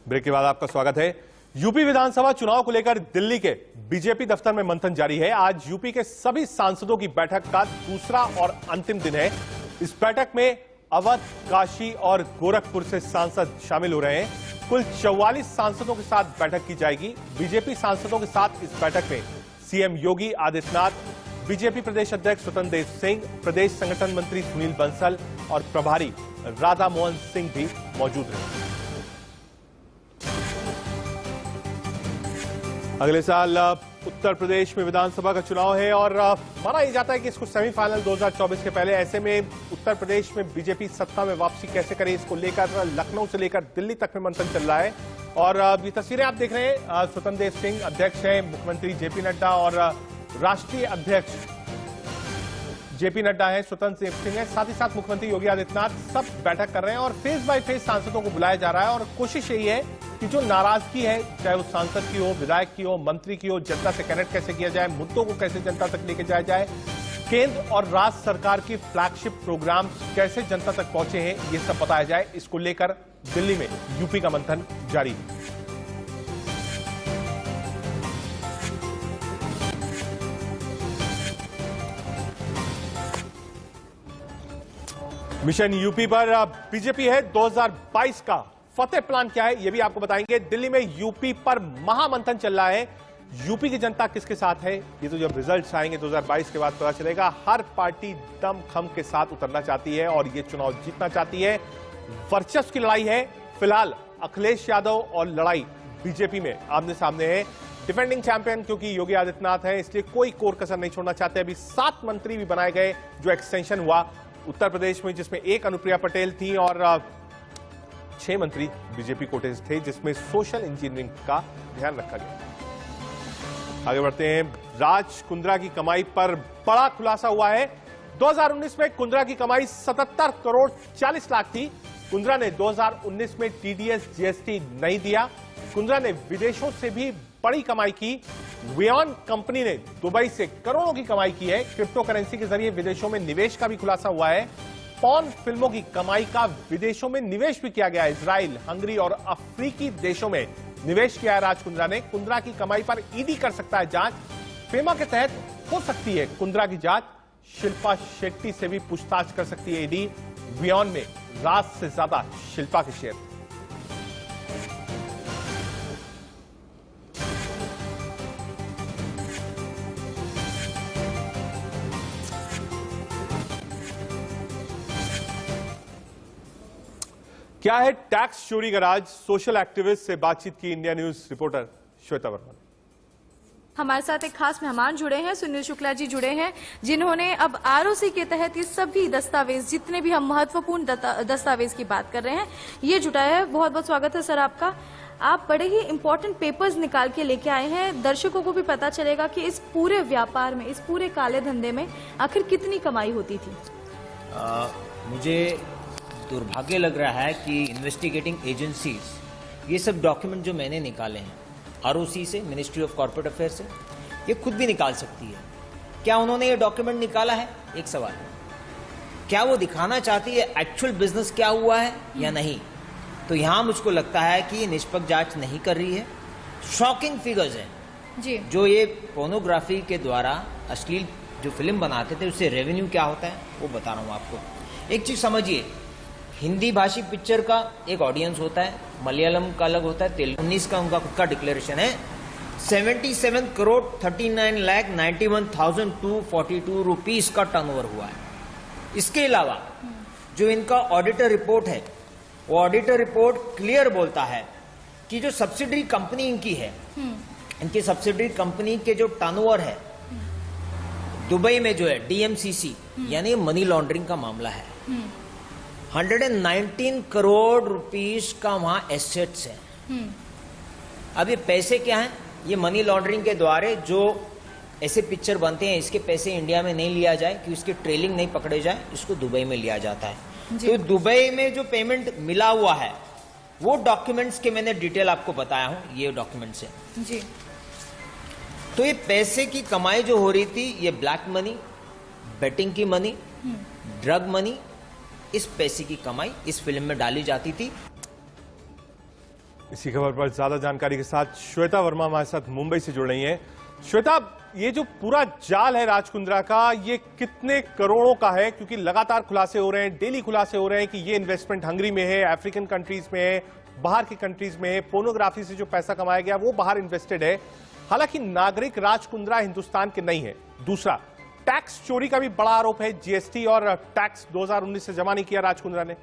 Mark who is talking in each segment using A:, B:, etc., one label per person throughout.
A: Break के बाद आपका स्वागत है। यूपी विधानसभा चुनाव को लेकर दिल्ली के बीजेपी दफ्तर में मंथन जारी है। आज यूपी के सभी सांसदों की बैठक का दूसरा और अंतिम दिन है। इस बैठक में अवध, काशी और गोरखपुर से सांसद शामिल हो रहे हैं। कुल 44 सांसदों के साथ बैठक की जाएगी। बीजेपी सांसदों के साथ इस बैठक में सीएम योगी आदित्यनाथ, बीजेपी प्रदेश अध्यक्ष स्वतंत्र देव सिंह, प्रदेश संगठन मंत्री सुनील बंसल और प्रभारी राधा मोहन सिंह भी मौजूद रहे। अगले साल उत्तर प्रदेश में विधानसभा का चुनाव है और माना यह जाता है कि इसको सेमीफाइनल 2024 के पहले, ऐसे में उत्तर प्रदेश में बीजेपी सत्ता में वापसी कैसे करे, इसको लेकर लखनऊ से लेकर दिल्ली तक में मंथन चल रहा है। और ये तस्वीरें आप देख रहे हैं, स्वतंत्र देव सिंह अध्यक्ष हैं, मुख्यमंत्री जेपी नड्डा और राष्ट्रीय अध्यक्ष जेपी नड्डा है, स्वतंत्र देव सिंह है, साथ ही साथ मुख्यमंत्री योगी आदित्यनाथ सब बैठक कर रहे हैं और फेज बाय फेज सांसदों को बुलाया जा रहा है। और कोशिश यही है कि जो नाराजगी है, चाहे वो सांसद की हो, विधायक की हो, मंत्री की हो, जनता से कनेक्ट कैसे किया जाए, मुद्दों को कैसे जनता तक लेके जाया जाए, केंद्र और राज्य सरकार की फ्लैगशिप प्रोग्राम कैसे जनता तक पहुंचे हैं, ये सब बताया जाए। इसको लेकर दिल्ली में यूपी का मंथन जारी है। मिशन यूपी पर बीजेपी है 2022 का फतेह प्लान क्या है, ये भी आपको बताएंगे। दिल्ली में यूपी पर महामंथन चल रहा है। यूपी की जनता किसके साथ है, ये तो जब रिजल्ट्स आएंगे 2022 के बाद पता चलेगा। हर पार्टी दम खम के साथ उतरना चाहती है और ये चुनाव जीतना चाहती है। वर्चस्व की लड़ाई है। फिलहाल अखिलेश यादव और लड़ाई बीजेपी में आमने सामने है। डिफेंडिंग चैंपियन क्योंकि योगी आदित्यनाथ है, इसलिए कोई कोर कसर नहीं छोड़ना चाहते। अभी 7 मंत्री भी बनाए गए, जो एक्सटेंशन हुआ उत्तर प्रदेश में, जिसमें 1 अनुप्रिया पटेल थी और 6 मंत्री बीजेपी कोटे से थे, जिसमें सोशल इंजीनियरिंग का ध्यान रखा गया। आगे बढ़ते हैं। राज कुंद्रा की कमाई पर बड़ा खुलासा हुआ है। 2019 में कुंद्रा की कमाई 77 करोड़ 40 लाख थी। कुंद्रा ने 2019 में टीडीएस जीएसटी नहीं दिया। कुंद्रा ने विदेशों से भी बड़ी कमाई की। वियॉन कंपनी ने दुबई से करोड़ों की कमाई की है। क्रिप्टो करेंसी के जरिए विदेशों में निवेश का भी खुलासा हुआ है। पॉर्न फिल्मों की कमाई का विदेशों में निवेश भी किया गया है। इजराइल, हंगरी और अफ्रीकी देशों में निवेश किया है राज कुंद्रा ने। कुंद्रा की कमाई पर ईडी कर सकता है जांच। फेमा के तहत हो सकती है कुंद्रा की जांच। शिल्पा शेट्टी से भी पूछताछ कर सकती है ईडी। वियॉन में राज से ज्यादा शिल्पा के शेयर। क्या है टैक्स चोरी का राज, सोशल एक्टिविस्ट से बातचीत की India news reporter Shweta Verma.
B: हमारे साथ एक खास मेहमान जुड़े हैं, सुनील शुक्ला जी जुड़े हैं, जिन्होंने अब आरओसी के तहत ये सभी दस्तावेज, जितने भी हम महत्वपूर्ण दस्तावेज की बात कर रहे हैं, ये जुटाया है। बहुत बहुत स्वागत है सर आपका। आप बड़े ही इंपॉर्टेंट पेपर्स निकाल के लेके आए हैं। दर्शकों को भी पता चलेगा कि इस पूरे व्यापार में, इस पूरे काले धंधे में आखिर कितनी कमाई होती थी।
C: मुझे दुर्भाग्य लग रहा है कि इन्वेस्टिगेटिंग एजेंसीज ये सब डॉक्यूमेंट जो मैंने निकाले हैं आरओसी से, मिनिस्ट्री ऑफ कॉर्पोरेट अफेयर से, ये खुद भी निकाल सकती है। क्या उन्होंने ये डॉक्यूमेंट निकाला है? एक सवाल। क्या वो दिखाना चाहती है एक्चुअल बिजनेस क्या हुआ है या नहीं? तो यहां मुझको लगता है कि ये निष्पक्ष जांच नहीं कर रही है। शॉकिंग फिगर्स हैं
B: जी।
C: जो ये पोर्नोग्राफी के द्वारा अश्लील जो फिल्म बनाते थे उससे रेवेन्यू क्या होता है वो बता रहा हूं आपको। एक चीज समझिए, हिंदी भाषी पिक्चर का एक ऑडियंस होता है, मलयालम का अलग होता है, तेलुगु 19 का उनका खुद का डिक्लेरेशन है। 77 करोड़ 39,91,242 रुपीस का टर्नओवर हुआ है। इसके अलावा जो इनका ऑडिटर रिपोर्ट है, वो ऑडिटर रिपोर्ट क्लियर बोलता है कि जो सब्सिडरी कंपनी इनकी है, इनकी सब्सिडरी कंपनी के जो टर्नओवर है दुबई में जो है डीएमसीसी, यानी मनी लॉन्ड्रिंग का मामला है। 119 करोड़ रुपीस का वहां एसेट्स है। अब ये पैसे क्या हैं? ये मनी लॉन्ड्रिंग के द्वारा जो ऐसे पिक्चर बनते हैं, इसके पैसे इंडिया में नहीं लिया जाए कि उसके ट्रेलिंग नहीं पकड़े जाए, इसको दुबई में लिया जाता है। तो दुबई में जो पेमेंट मिला हुआ है वो डॉक्यूमेंट्स के मैंने डिटेल आपको बताया हूं, ये डॉक्यूमेंट्स है जी। तो ये पैसे की कमाई जो हो रही थी, ये ब्लैक मनी, बेटिंग की मनी, ड्रग मनी, इस पैसे की कमाई इस फिल्म में डाली जाती थी।
A: इसी खबर पर ज्यादा जानकारी के साथ श्वेता वर्मा हमारे साथ मुंबई से जुड़ रही हैं। श्वेता, ये जो पूरा जाल है राज कुंद्रा का, ये कितने करोड़ों का है? क्योंकि लगातार खुलासे हो रहे हैं, डेली खुलासे हो रहे हैं कि ये इन्वेस्टमेंट हंगरी में है, अफ्रीकन कंट्रीज में है, बाहर की कंट्रीज में है, पोर्नोग्राफी से जो पैसा कमाया गया वो बाहर इन्वेस्टेड है। हालांकि नागरिक राज कुंद्रा हिंदुस्तान के नहीं है। दूसरा, टैक्स चोरी का भी बड़ा आरोप है। जीएसटी और टैक्स 2019 से जमा नहीं किया राज कुंद्रा ने।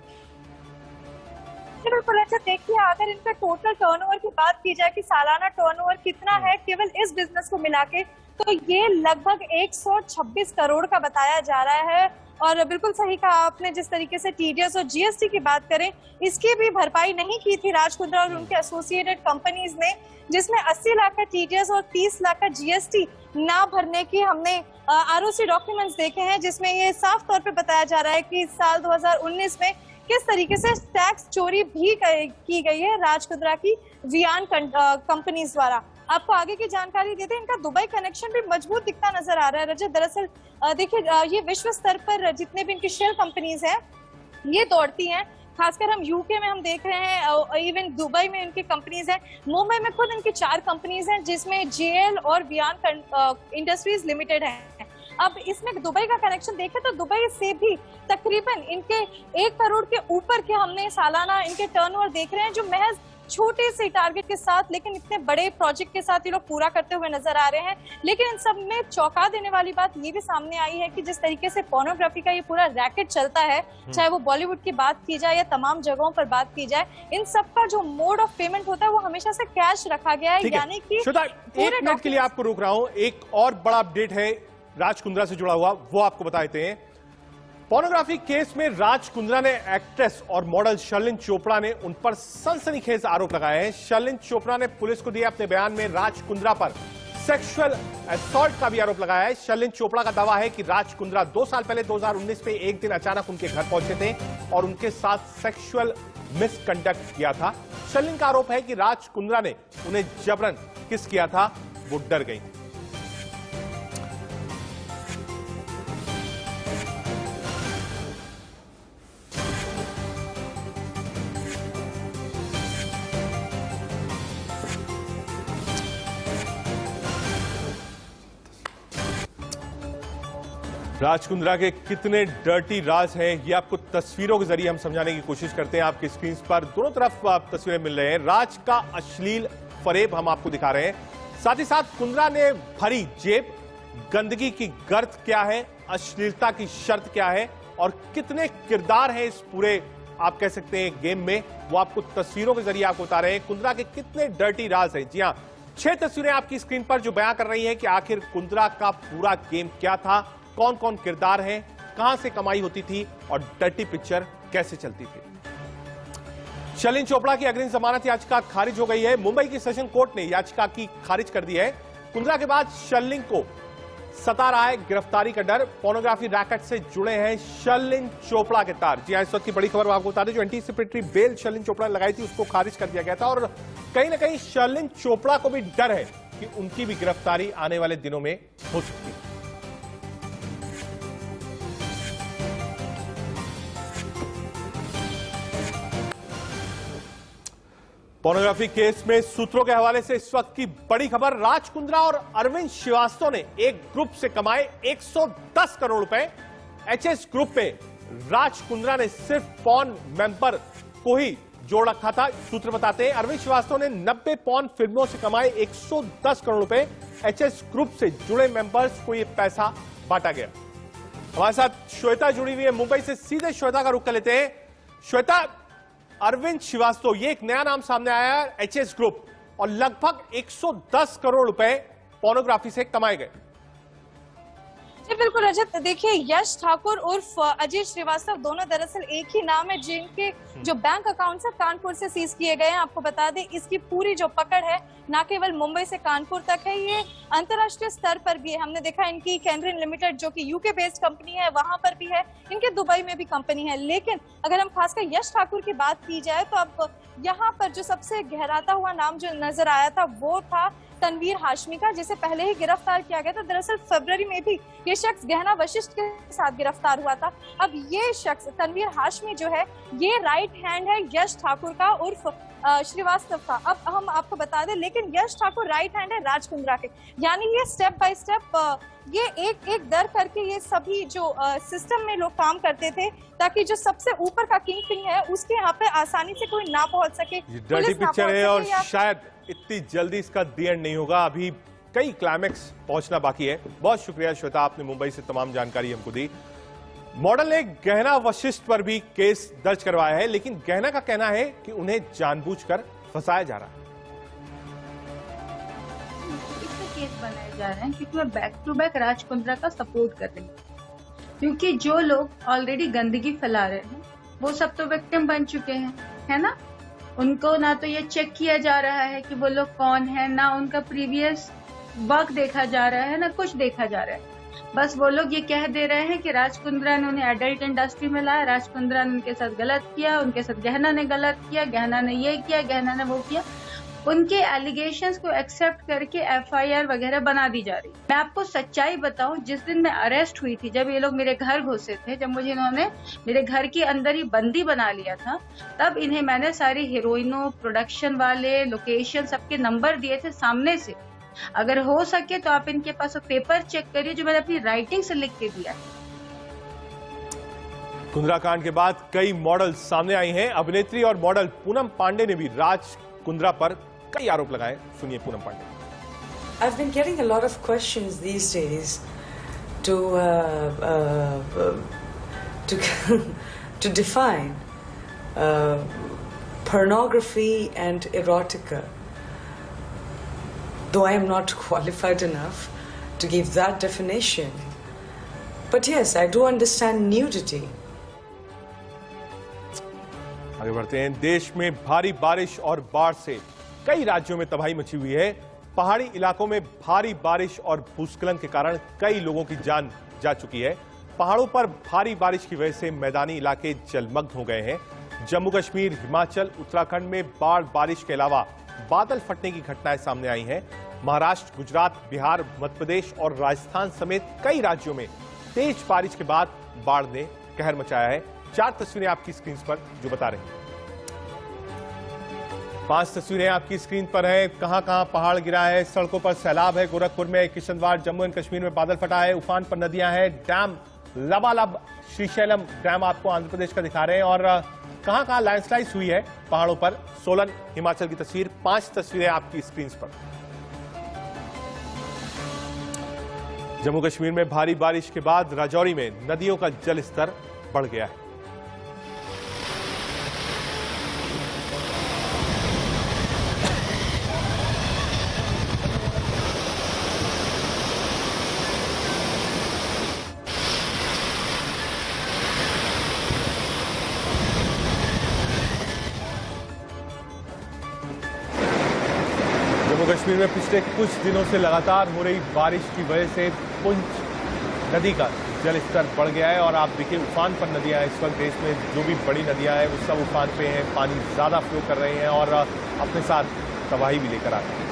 D: बिल्कुल। अच्छा, देखिए, अगर इनका टोटल टर्नओवर की बात की जाए कि सालाना टर्नओवर कितना है केवल इस बिजनेस को मिला के, तो ये लगभग 126 करोड़ का बताया जा रहा है। और बिल्कुल सही कहा आपने, जिस तरीके से टीडीएस और जीएसटी की बात करें, इसकी भी भरपाई नहीं की थी राज कुंद्रा और उनके एसोसिएटेड कंपनीज ने, जिसमें 80 लाख का टीडीएस और 30 लाख का जीएसटी ना भरने की हमने आरओसी डॉक्यूमेंट्स देखे हैं, जिसमें ये साफ तौर पे बताया जा रहा है कि साल 2019 में किस तरीके से टैक्स चोरी भी की गई है राज कुंद्रा की वियान कंपनीज द्वारा। आपको आगे की जानकारी देते हैं, इनका दुबई कनेक्शन भी मजबूत दिखता नजर आ रहा है। रजत, दरअसल देखिए, ये विश्व स्तर पर जितने भी इनकी शेल कंपनीज हैं ये दौड़ती हैं। खासकर हम यूके में हम देख रहे हैं, इवन दुबई में इनकी कंपनीज हैं। मुंबई में खुद इनकी 4 कंपनीज हैं, जिसमें जेएल और वियान इंडस्ट्रीज लिमिटेड है। अब इसमें दुबई का कनेक्शन देखें तो दुबई से भी तकरीबन इनके 1 करोड़ के ऊपर के हमने सालाना इनके टर्नओवर देख रहे हैं, जो महज छोटे से टारगेट के साथ लेकिन इतने बड़े प्रोजेक्ट के साथ ये लोग पूरा करते हुए नजर आ रहे हैं। लेकिन इन सब में चौंका देने वाली बात ये भी सामने आई है कि जिस तरीके से पोर्नोग्राफी का ये पूरा रैकेट चलता है, चाहे वो बॉलीवुड की बात की जाए या तमाम जगहों पर बात की जाए, इन सब का जो मोड ऑफ पेमेंट होता है वो हमेशा से कैश रखा गया है। यानी कि
A: 1 मिनट के लिए आपको रोक रहा हूं, एक और बड़ा अपडेट है राज कुंद्रा से जुड़ा हुआ, वो आपको बता देते हैं। पोर्नोग्राफी केस में राज कुंद्रा ने एक्ट्रेस और मॉडल शर्लिन चोपड़ा ने उन पर सनसनीखेज आरोप लगाए हैं। शर्लिन चोपड़ा ने पुलिस को दिए अपने बयान में राज कुंद्रा पर सेक्सुअल असॉल्ट का भी आरोप लगाया है। शर्लिन चोपड़ा का दावा है कि राज कुंद्रा 2 साल पहले 2019 में एक दिन अचानक उनके घर पहुंचे थे और उनके साथ सेक्सुअल मिसकंडक्ट किया था। शर्लिन का आरोप है कि राज कुंद्रा ने उन्हें जबरन किस किया था, वो डर गई। राज कुंद्रा के कितने डर्टी राज हैं, ये आपको तस्वीरों के जरिए हम समझाने की कोशिश करते हैं। आपकी स्क्रीन पर दोनों तरफ आप तस्वीरें मिल रहे हैं। राज का अश्लील फरेब हम आपको दिखा रहे हैं, साथ ही साथ कुंद्रा ने भरी जेब, गंदगी की गर्त क्या है, अश्लीलता की शर्त क्या है और कितने किरदार हैं इस पूरे आप कह सकते हैं गेम में, वो आपको तस्वीरों के जरिए आपको बता रहे हैं। कुंद्रा के कितने डर्टी राज हैं। जी हाँ, 6 तस्वीरें आपकी स्क्रीन पर जो बयां कर रही हैं कि आखिर कुंद्रा का पूरा गेम क्या था, कौन कौन किरदार हैं, कहां से कमाई होती थी और डर्टी पिक्चर कैसे चलती थी। शर्लिन चोपड़ा की अग्रिम जमानत याचिका खारिज हो गई है। मुंबई की सेशन कोर्ट ने याचिका की खारिज कर दी है। कुंद्रा के बाद शर्लिन को सता रहा है गिरफ्तारी का डर। पोर्नोग्राफी रैकेट से जुड़े हैं शर्लिन चोपड़ा के तार। जी हां, इस वक्त की बड़ी खबर आपको बता दें, जो एंटीसिपेटरी बेल शर्लिन चोपड़ा ने लगाई थी उसको खारिज कर दिया गया था और कहीं ना कहीं शर्लिन चोपड़ा को भी डर है कि उनकी भी गिरफ्तारी आने वाले दिनों में हो सकती है। पोर्नोग्राफी केस में सूत्रों के हवाले से इस वक्त की बड़ी खबर, राज कुंद्रा और अरविंद श्रीवास्तव ने एक ग्रुप से कमाए 110 करोड़ रुपए। एचएस ग्रुप पे राज कुंद्रा ने सिर्फ पॉर्न मेंबर को ही जोड़ रखा था। सूत्र बताते हैं अरविंद श्रीवास्तव ने 90 पॉर्न फिल्मों से कमाए 110 करोड़ रुपए। एचएस ग्रुप से जुड़े मेंबर्स को यह पैसा बांटा गया। हमारे साथ श्वेता जुड़ी हुई है मुंबई से, सीधे श्वेता का रुख कर लेते हैं। श्वेता, अरविंद श्रीवास्तव, ये एक नया नाम सामने आया है, एचएस ग्रुप, और लगभग 110 करोड़ रुपए पोर्नोग्राफी से कमाए गए।
D: जी बिल्कुल रजत, देखिए, यश ठाकुर उर्फ अजय श्रीवास्तव दोनों दरअसल एक ही नाम है, जिनके जो बैंक अकाउंट है कानपुर से सीज किए गए हैं। आपको बता दें, इसकी पूरी जो पकड़ है न केवल मुंबई से कानपुर तक है, ये अंतर्राष्ट्रीय स्तर पर भी है। हमने देखा इनकी कैनरिन लिमिटेड जो कि यूके बेस्ड कंपनी है वहां पर भी है, इनके दुबई में भी कंपनी है। लेकिन अगर हम खासकर यश ठाकुर की बात की जाए तो अब यहाँ पर जो सबसे गहराता हुआ नाम जो नजर आया था वो था तनवीर हाशमी का, जिसे पहले ही गिरफ्तार किया गया था। दरअसल फरवरी में भी ये शख्स गहना वशिष्ठ के साथ गिरफ्तार हुआ था। अब ये शख्स तनवीर हाशमी जो है, ये राइट हैंड है यश ठाकुर का उर्फ श्रीवास्तव था। अब हम आपको बता दें, लेकिन यश ठाकुर राइट हैंड है राज कुंद्रा के, यानी ये स्टेप बाय स्टेप ये एक एक दर करके ये सभी जो सिस्टम में लोग काम करते थे, ताकि जो सबसे ऊपर का किंग पिन है उसके यहाँ पे आसानी से कोई ना पहुंच सके।
A: ये डर्टी पिक्चर है और शायद इतनी जल्दी इसका दी एंड नहीं होगा, अभी कई क्लाइमेक्स पहुंचना बाकी है। बहुत शुक्रिया श्वेता, आपने मुंबई से तमाम जानकारी हमको दी। मॉडल ने गहना वशिष्ठ पर भी केस दर्ज करवाया है, लेकिन गहना का कहना है कि उन्हें जानबूझकर फंसाया जा रहा है।
E: इससे केस बनाए जा रहे हैं क्योंकि मैं back to back Raj Kundra का सपोर्ट कर रही हूँ, क्योंकि जो लोग ऑलरेडी गंदगी फैला रहे हैं वो सब तो विक्टिम बन चुके हैं, है ना। उनको ना तो ये चेक किया जा रहा है कि वो लोग कौन है, ना उनका प्रीवियस वर्क देखा जा रहा है, ना कुछ देखा जा रहा है। बस वो लोग ये कह दे रहे हैं कि राज कुंद्रा ने उन्हें एडल्ट इंडस्ट्री में लाया, राज कुंद्रा ने उनके साथ गलत किया, उनके साथ गहना ने गलत किया, गहना ने ये किया, गहना ने वो किया। उनके एलिगेशंस को एक्सेप्ट करके एफआईआर वगैरह बना दी जा रही। मैं आपको सच्चाई बताऊं, जिस दिन मैं अरेस्ट हुई थी, जब ये लोग मेरे घर घुसे थे, जब मुझे इन्होंने मेरे घर के अंदर ही बंदी बना लिया था, तब इन्हें मैंने सारे हीरोइनों, प्रोडक्शन वाले, लोकेशन सबके नंबर दिए थे सामने से। अगर हो सके तो आप इनके पास पेपर चेक करिए जो मैंने अपनी राइटिंग से लिख के दिया है।
A: कुंद्रा कांड के बाद कई मॉडल सामने आई हैं। अभिनेत्री और मॉडल पूनम पांडे ने भी राज कुंद्रा पर कई आरोप लगाए। सुनिए Poonam Pandey.
F: I've been getting a lot of questions these days to define pornography and erotica. Though I am not qualified enough to give that definition. But yes, I do understand nudity.
A: आगे बढ़ते हैं। देश में भारी बारिश और बाढ़ से कई राज्यों में तबाही मची हुई है। पहाड़ी इलाकों में भारी बारिश और भूस्खलन के कारण कई लोगों की जान जा चुकी है। पहाड़ों पर भारी बारिश की वजह से मैदानी इलाके जलमग्न हो गए हैं। जम्मू कश्मीर, हिमाचल, उत्तराखंड में बाढ़ बारिश के अलावा बादल फटने की घटनाएं सामने आई हैं। महाराष्ट्र, गुजरात, बिहार, मध्य प्रदेश और राजस्थान समेत कई राज्यों में तेज बारिश के बाद बाढ़ ने कहर मचाया है। 4 तस्वीरें आपकी स्क्रीन पर जो बता रही हैं। 5 तस्वीरें आपकी स्क्रीन पर है। कहां कहां पहाड़ गिरा है, सड़कों पर सैलाब है। गोरखपुर में, किशनवाड़, जम्मू एंड कश्मीर में बादल फटा है। उफान पर नदियां हैं। डैम लबालब, श्रीशैलम डैम आपको आंध्र प्रदेश का दिखा रहे हैं। और कहां कहां लैंडस्लाइड हुई है पहाड़ों पर। सोलन, हिमाचल की तस्वीर। 5 तस्वीरें आपकी स्क्रीन पर। जम्मू कश्मीर में भारी बारिश के बाद राजौरी में नदियों का जल स्तर बढ़ गया है। जम्मू कश्मीर में पिछले कुछ दिनों से लगातार हो रही बारिश की वजह से पुंछ नदी का जल स्तर बढ़ गया है। और आप देखिए उफान पर नदियां हैं। इस वक्त देश में जो भी बड़ी नदियां हैं वो सब उफान पे हैं। पानी ज्यादा फ्लो कर रहे हैं और अपने साथ तबाही भी लेकर आते हैं।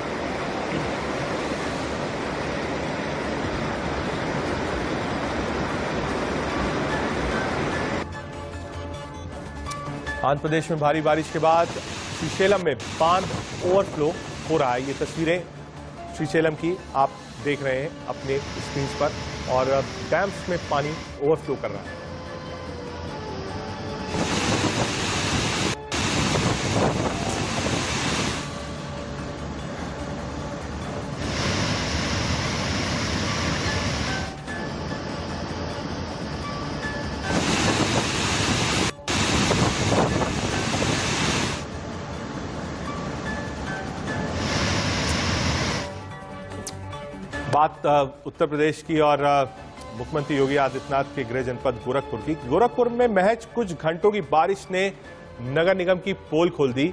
A: आंध्र प्रदेश में भारी बारिश के बाद श्रीशैलम में बांध ओवरफ्लो हो रहा है। ये तस्वीरें श्रीशैलम की आप देख रहे हैं अपने स्क्रीन पर। और डैम्स में पानी ओवरफ्लो कर रहा है। बात उत्तर प्रदेश की और मुख्यमंत्री योगी आदित्यनाथ के गृह जनपद गोरखपुर की। गोरखपुर में महज कुछ घंटों की बारिश ने नगर निगम की पोल खोल दी।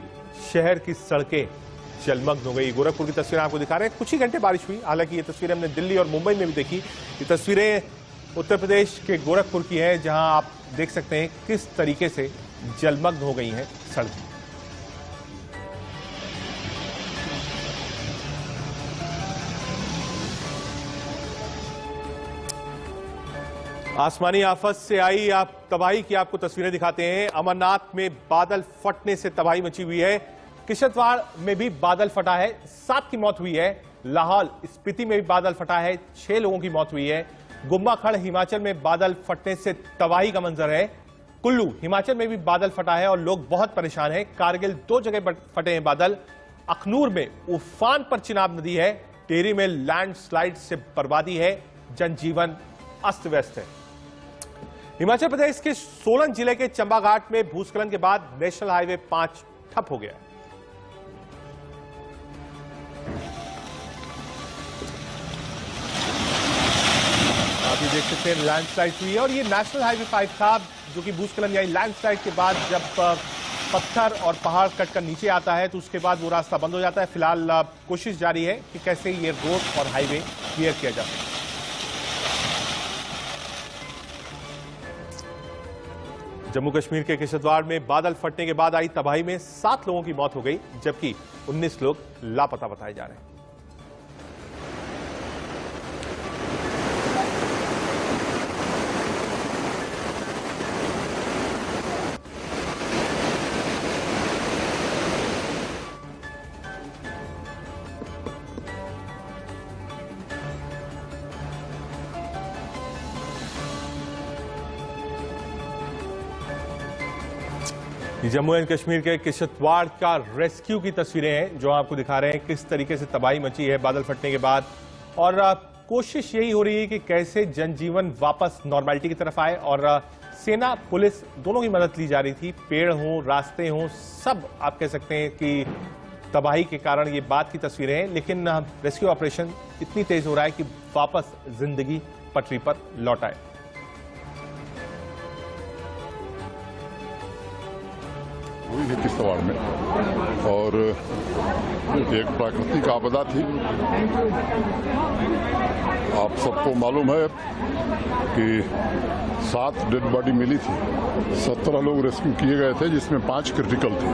A: शहर की सड़कें जलमग्न हो गई। गोरखपुर की तस्वीरें आपको दिखा रहे हैं। कुछ ही घंटे बारिश हुई। हालांकि ये तस्वीरें हमने दिल्ली और मुंबई में भी देखी। ये तस्वीरें उत्तर प्रदेश के गोरखपुर की है, जहां आप देख सकते हैं किस तरीके से जलमग्न हो गई हैं सड़कें। आसमानी आफत से आई तबाही की आपको तस्वीरें दिखाते हैं। अमरनाथ में बादल फटने से तबाही मची हुई है। किश्तवाड़ में भी बादल फटा है, 7 की मौत हुई है। लाहौल स्पीति में भी बादल फटा है, 6 लोगों की मौत हुई है। गुम्बाखड़ हिमाचल में बादल फटने से तबाही का मंजर है। कुल्लू हिमाचल में भी बादल फटा है और लोग बहुत परेशान हैं। कारगिल 2 जगह फटे हैं बादल। अखनूर में उफान पर चिनाब नदी है। टेहरी में लैंडस्लाइड से बर्बादी है, जनजीवन अस्त व्यस्त है। हिमाचल प्रदेश के सोलन जिले के चंबाघाट में भूस्खलन के बाद नेशनल हाईवे 5 ठप हो गया है। आप ये देख सकते हैं लैंडस्लाइड हुई है और ये नेशनल हाईवे 5 था, जो कि भूस्खलन यानी लैंडस्लाइड के बाद जब पत्थर और पहाड़ कटकर नीचे आता है तो उसके बाद वो रास्ता बंद हो जाता है। फिलहाल कोशिश जारी है कि कैसे ये रोड और हाईवे क्लियर किया जा सके। जम्मू कश्मीर के किश्तवाड़ में बादल फटने के बाद आई तबाही में 7 लोगों की मौत हो गई, जबकि 19 लोग लापता बताए जा रहे हैं। जम्मू एंड कश्मीर के किश्तवाड़ का रेस्क्यू की तस्वीरें हैं जो आपको दिखा रहे हैं किस तरीके से तबाही मची है बादल फटने के बाद। और कोशिश यही हो रही है कि कैसे जनजीवन वापस नॉर्मलिटी की तरफ आए और सेना पुलिस दोनों की मदद ली जा रही थी। पेड़ हों, रास्ते हों, सब आप कह सकते हैं कि तबाही के कारण ये बात की तस्वीरें हैं, लेकिन रेस्क्यू ऑपरेशन इतनी तेज हो रहा है कि वापस जिंदगी पटरी पर लौट आए।
G: हुई है किश्तवाड़ में और एक प्राकृतिक आपदा थी। आप सबको मालूम है कि 7 डेड बॉडी मिली थी, 17 लोग रेस्क्यू किए गए थे जिसमें 5 क्रिटिकल थे।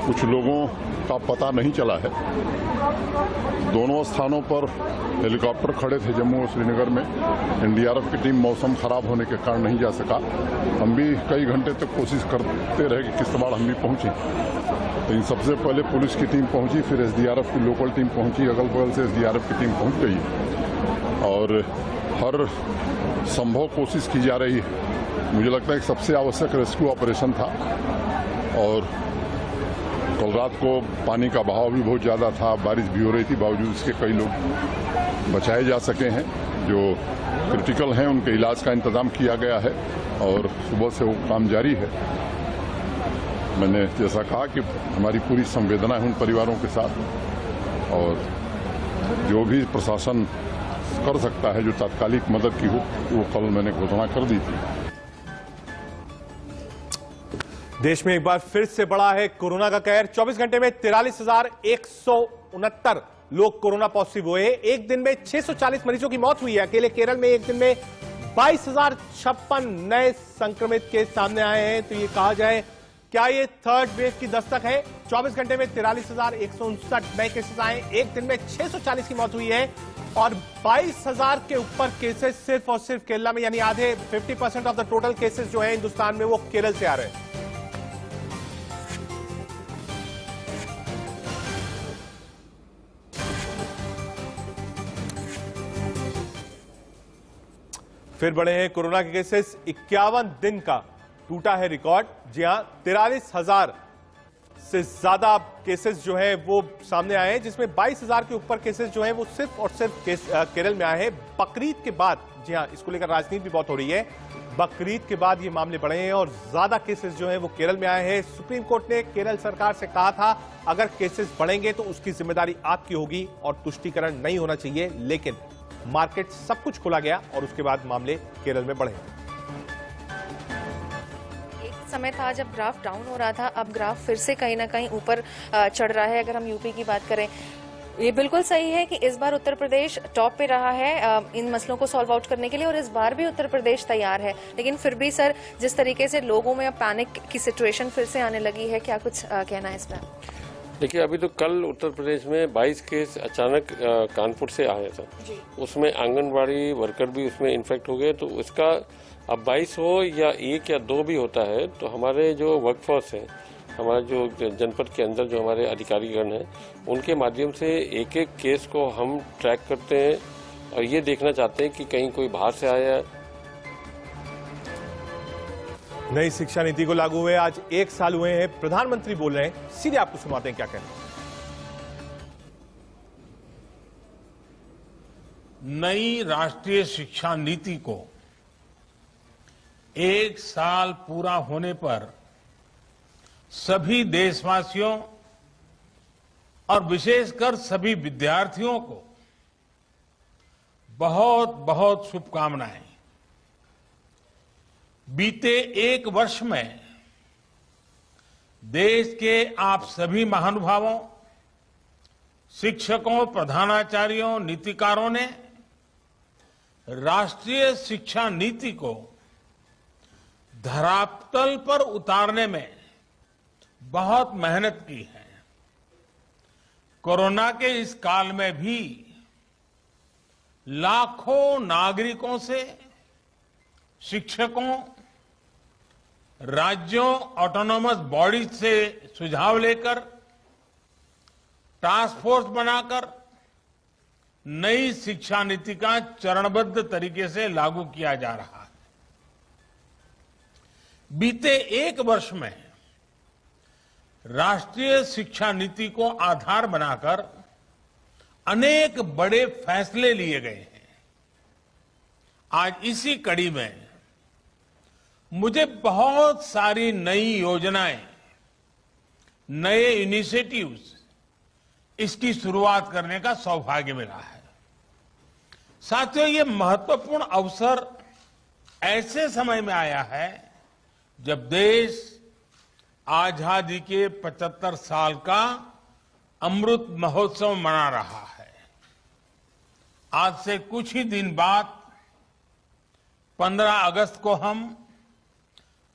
G: कुछ लोगों का पता नहीं चला है। दोनों स्थानों पर हेलीकॉप्टर खड़े थे जम्मू और श्रीनगर में। एनडीआरएफ की टीम मौसम खराब होने के कारण नहीं जा सका। हम भी कई घंटे तक कोशिश करते रहे कि किश्तवाड़ हम भी पहुंचे। लेकिन सबसे पहले पुलिस की टीम पहुंची, फिर एसडीआरएफ की लोकल टीम पहुंची, अगल बगल से एसडीआरएफ की टीम पहुंच गई और हर संभव कोशिश की जा रही है। मुझे लगता है कि सबसे आवश्यक रेस्क्यू ऑपरेशन था और कल रात को पानी का बहाव भी बहुत ज़्यादा था, बारिश भी हो रही थी, बावजूद इसके कई लोग बचाए जा सके हैं। जो क्रिटिकल हैं उनके इलाज का इंतजाम किया गया है और सुबह से वो काम जारी है। मैंने जैसा कहा कि हमारी पूरी संवेदना है उन परिवारों के साथ और जो भी प्रशासन कर सकता है, जो तात्कालिक मदद की हो, वो कल मैंने घोषणा कर दी थी।
A: देश में एक बार फिर से बढ़ा है कोरोना का कहर। 24 घंटे में 43,169 लोग कोरोना पॉजिटिव हुए। एक दिन में 640 मरीजों की मौत हुई है। अकेले केरल में एक दिन में 22,056 नए संक्रमित केस सामने आए हैं। तो ये कहा जाए क्या ये थर्ड वेव की दस्तक है? 24 घंटे में 43,159 नए केसेस आए। एक दिन में 640 की मौत हुई है और 22,000 के ऊपर केसेस सिर्फ और सिर्फ केरला में, यानी आधे 50% ऑफ द टोटल केसेस जो है हिंदुस्तान में वो केरल से आ रहे हैं। फिर बढ़े हैं कोरोना के केसेस। 51 दिन का टूटा है रिकॉर्ड। जी हां, 43,000 से ज्यादा केसेस जो है वो सामने आए हैं, जिसमें 22,000 के ऊपर केसेस जो है वो सिर्फ और सिर्फ केरल में आए हैं। बकरीद के बाद, जी हां, इसको लेकर राजनीति भी बहुत हो रही है। बकरीद के बाद ये मामले बढ़े हैं और ज्यादा केसेस जो है वो केरल में आए हैं। सुप्रीम कोर्ट ने केरल सरकार से कहा था अगर केसेस बढ़ेंगे तो उसकी जिम्मेदारी आपकी होगी और तुष्टीकरण नहीं होना चाहिए, लेकिन मार्केट सब कुछ खोला गया और उसके बाद मामले केरल में बढ़े।
H: एक समय था जब ग्राफ डाउन हो रहा था, अब ग्राफ फिर से कहीं ना कहीं ऊपर चढ़ रहा है। अगर हम यूपी की बात करें, ये बिल्कुल सही है कि इस बार उत्तर प्रदेश टॉप पे रहा है इन मसलों को सॉल्व आउट करने के लिए और इस बार भी उत्तर प्रदेश तैयार है। लेकिन फिर भी सर, जिस तरीके से लोगों में अब पैनिक की सिचुएशन फिर से आने लगी है, क्या कुछ कहना है इस पर?
I: देखिए, अभी तो कल उत्तर प्रदेश में 22 केस अचानक कानपुर से आया था। उसमें आंगनबाड़ी वर्कर भी उसमें इन्फेक्ट हो गए। तो उसका अब 22 हो या 1 या 2 भी होता है, तो हमारे जो वर्कफोर्स है हमारा जो जनपद के अंदर जो हमारे अधिकारीगण हैं उनके माध्यम से एक एक केस को हम ट्रैक करते हैं और ये देखना चाहते हैं कि कहीं कोई बाहर से आया है।
A: नई शिक्षा नीति को लागू हुए आज 1 साल हुए हैं। प्रधानमंत्री बोल रहे हैं, सीधे आपको सुनाते हैं क्या कहना है।
J: नई राष्ट्रीय शिक्षा नीति को 1 साल पूरा होने पर सभी देशवासियों और विशेषकर सभी विद्यार्थियों को बहुत बहुत शुभकामनाएं। बीते 1 वर्ष में देश के आप सभी महानुभावों, शिक्षकों, प्रधानाचार्यों, नीतिकारों ने राष्ट्रीय शिक्षा नीति को धरातल पर उतारने में बहुत मेहनत की है। कोरोना के इस काल में भी लाखों नागरिकों से, शिक्षकों, राज्यों, ऑटोनोमस बॉडीज से सुझाव लेकर टास्क फोर्स बनाकर नई शिक्षा नीति का चरणबद्ध तरीके से लागू किया जा रहा है। बीते 1 वर्ष में राष्ट्रीय शिक्षा नीति को आधार बनाकर अनेक बड़े फैसले लिए गए हैं। आज इसी कड़ी में मुझे बहुत सारी नई योजनाएं, नए इनिशिएटिव्स, इसकी शुरुआत करने का सौभाग्य मिला है। साथियों, ये महत्वपूर्ण अवसर ऐसे समय में आया है जब देश आजादी के 75 साल का अमृत महोत्सव मना रहा है। आज से कुछ ही दिन बाद 15 अगस्त को हम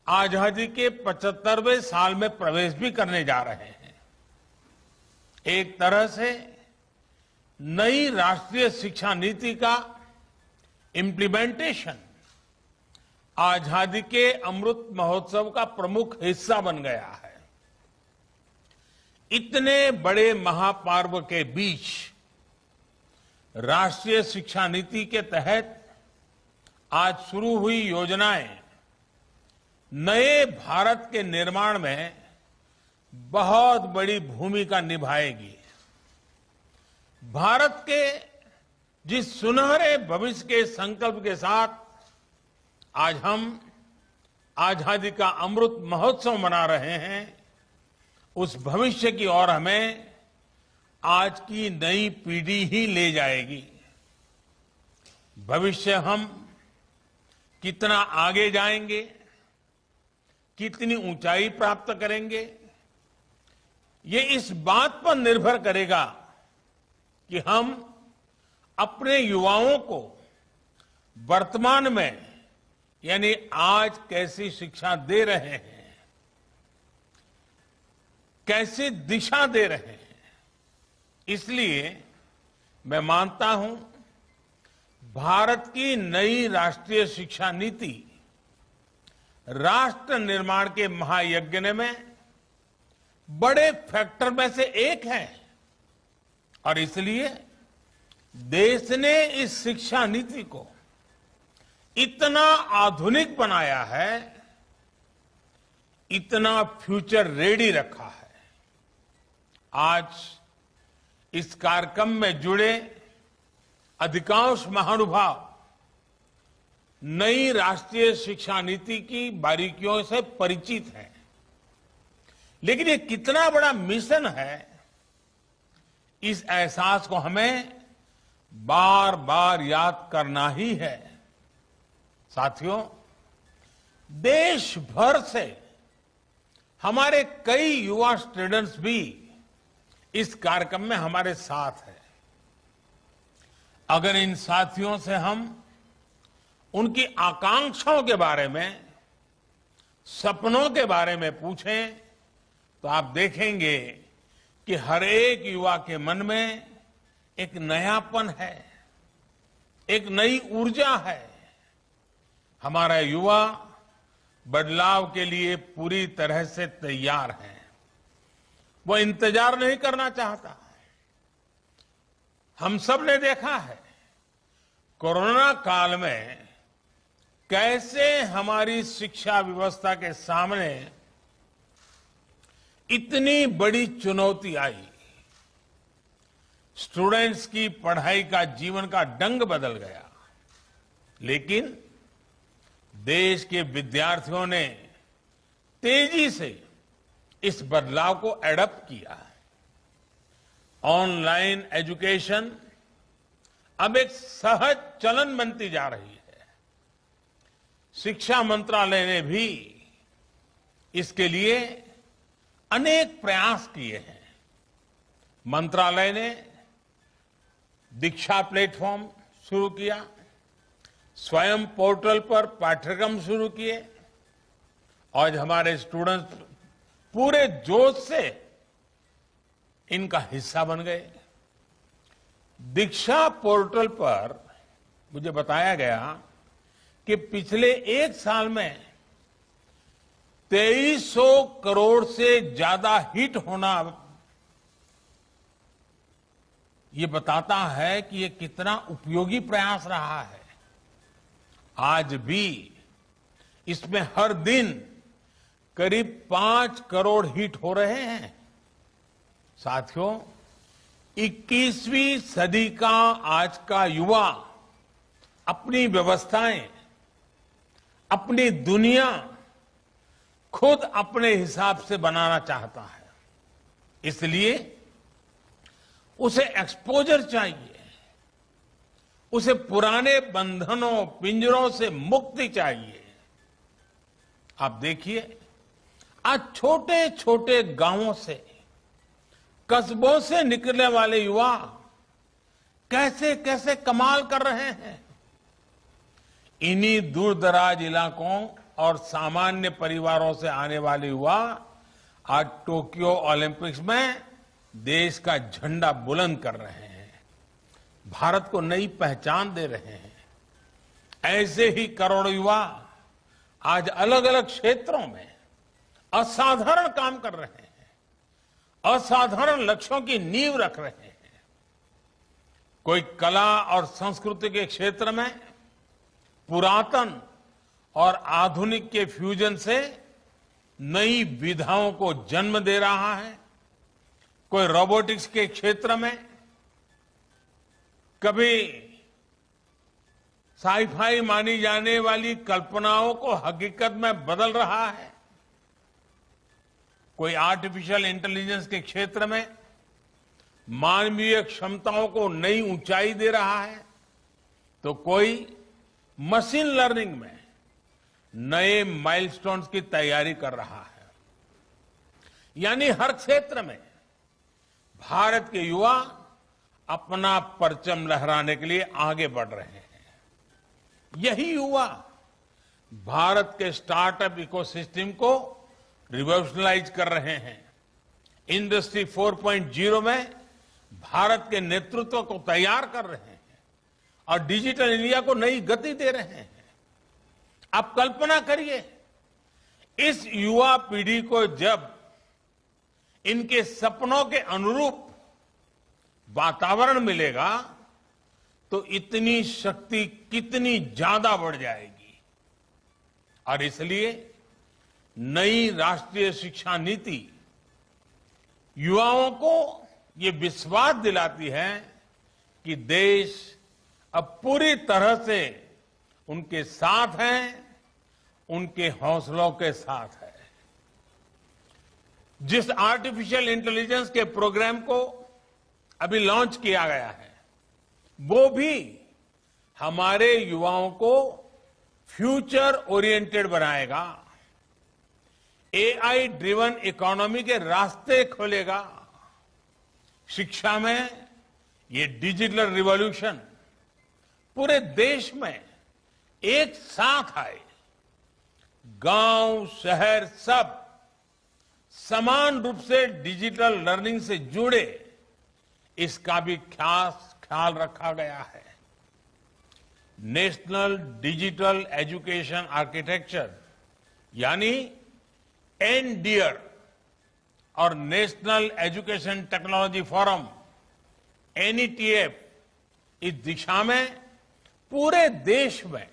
J: आजादी के 75वें साल में प्रवेश भी करने जा रहे हैं। एक तरह से नई राष्ट्रीय शिक्षा नीति का इम्प्लीमेंटेशन आजादी के अमृत महोत्सव का प्रमुख हिस्सा बन गया है। इतने बड़े महापर्व के बीच राष्ट्रीय शिक्षा नीति के तहत आज शुरू हुई योजनाएं नए भारत के निर्माण में बहुत बड़ी भूमिका निभाएगी। भारत के जिस सुनहरे भविष्य के संकल्प के साथ आज हम आजादी का अमृत महोत्सव मना रहे हैं, उस भविष्य की ओर हमें आज की नई पीढ़ी ही ले जाएगी। भविष्य हम कितना आगे जाएंगे, कितनी ऊंचाई प्राप्त करेंगे, ये इस बात पर निर्भर करेगा कि हम अपने युवाओं को वर्तमान में यानी आज कैसी शिक्षा दे रहे हैं, कैसी दिशा दे रहे हैं। इसलिए मैं मानता हूं भारत की नई राष्ट्रीय शिक्षा नीति राष्ट्र निर्माण के महायज्ञ में बड़े फैक्टर में से एक है और इसलिए देश ने इस शिक्षा नीति को इतना आधुनिक बनाया है, इतना फ्यूचर रेडी रखा है। आज इस कार्यक्रम में जुड़े अधिकांश महानुभाव नई राष्ट्रीय शिक्षा नीति की बारीकियों से परिचित हैं, लेकिन ये कितना बड़ा मिशन है, इस एहसास को हमें बार बार याद करना ही है। साथियों, देश भर से हमारे कई युवा स्टूडेंट्स भी इस कार्यक्रम में हमारे साथ हैं। अगर इन साथियों से हम उनकी आकांक्षाओं के बारे में, सपनों के बारे में पूछें तो आप देखेंगे कि हर एक युवा के मन में एक नयापन है, एक नई ऊर्जा है। हमारा युवा बदलाव के लिए पूरी तरह से तैयार है। वो इंतजार नहीं करना चाहता। हम सब ने देखा है कोरोना काल में कैसे हमारी शिक्षा व्यवस्था के सामने इतनी बड़ी चुनौती आई। स्टूडेंट्स की पढ़ाई का जीवन का ढंग बदल गया, लेकिन देश के विद्यार्थियों ने तेजी से इस बदलाव को एडॉप्ट किया। ऑनलाइन एजुकेशन अब एक सहज चलन बनती जा रही है। शिक्षा मंत्रालय ने भी इसके लिए अनेक प्रयास किए हैं। मंत्रालय ने दीक्षा प्लेटफॉर्म शुरू किया, स्वयं पोर्टल पर पाठ्यक्रम शुरू किए और हमारे स्टूडेंट्स पूरे जोश से इनका हिस्सा बन गए। दीक्षा पोर्टल पर मुझे बताया गया कि पिछले एक साल में 2300 करोड़ से ज्यादा हिट होना ये बताता है कि ये कितना उपयोगी प्रयास रहा है। आज भी इसमें हर दिन करीब 5 करोड़ हिट हो रहे हैं। साथियों, 21वीं सदी का आज का युवा अपनी व्यवस्थाएं, अपनी दुनिया खुद अपने हिसाब से बनाना चाहता है। इसलिए उसे एक्सपोजर चाहिए, उसे पुराने बंधनों पिंजरों से मुक्ति चाहिए। आप देखिए, आज छोटे छोटे गांवों से, कस्बों से निकलने वाले युवा कैसे कैसे कमाल कर रहे हैं। इन्हीं दूर दराज इलाकों और सामान्य परिवारों से आने वाले युवा आज टोक्यो ओलंपिक्स में देश का झंडा बुलंद कर रहे हैं, भारत को नई पहचान दे रहे हैं। ऐसे ही करोड़ों युवा आज अलग अलग क्षेत्रों में असाधारण काम कर रहे हैं, असाधारण लक्ष्यों की नींव रख रहे हैं। कोई कला और संस्कृति के क्षेत्र में पुरातन और आधुनिक के फ्यूजन से नई विधाओं को जन्म दे रहा है। कोई रोबोटिक्स के क्षेत्र में कभी साईफाई मानी जाने वाली कल्पनाओं को हकीकत में बदल रहा है। कोई आर्टिफिशियल इंटेलिजेंस के क्षेत्र में मानवीय क्षमताओं को नई ऊंचाई दे रहा है, तो कोई मशीन लर्निंग में नए माइलस्टोन्स की तैयारी कर रहा है। यानी हर क्षेत्र में भारत के युवा अपना परचम लहराने के लिए आगे बढ़ रहे हैं। यही युवा भारत के स्टार्टअप इकोसिस्टम को रिवॉल्यूशनाइज कर रहे हैं। इंडस्ट्री 4.0 में भारत के नेतृत्व को तैयार कर रहे हैं और डिजिटल इंडिया को नई गति दे रहे हैं। आप कल्पना करिए, इस युवा पीढ़ी को जब इनके सपनों के अनुरूप वातावरण मिलेगा तो इतनी शक्ति कितनी ज्यादा बढ़ जाएगी। और इसलिए नई राष्ट्रीय शिक्षा नीति युवाओं को ये विश्वास दिलाती है कि देश अब पूरी तरह से उनके साथ है, उनके हौसलों के साथ है। जिस आर्टिफिशियल इंटेलिजेंस के प्रोग्राम को अभी लॉन्च किया गया है, वो भी हमारे युवाओं को फ्यूचर ओरिएंटेड बनाएगा, एआई ड्रिवन इकोनॉमी के रास्ते खोलेगा। शिक्षा में ये डिजिटल रिवॉल्यूशन पूरे देश में एक साथ आए, गांव शहर सब समान रूप से डिजिटल लर्निंग से जुड़े, इसका भी ख्याल रखा गया है। नेशनल डिजिटल एजुकेशन आर्किटेक्चर यानी एनडीआर और national education technology forum NETF इस दिशा में पूरे देश में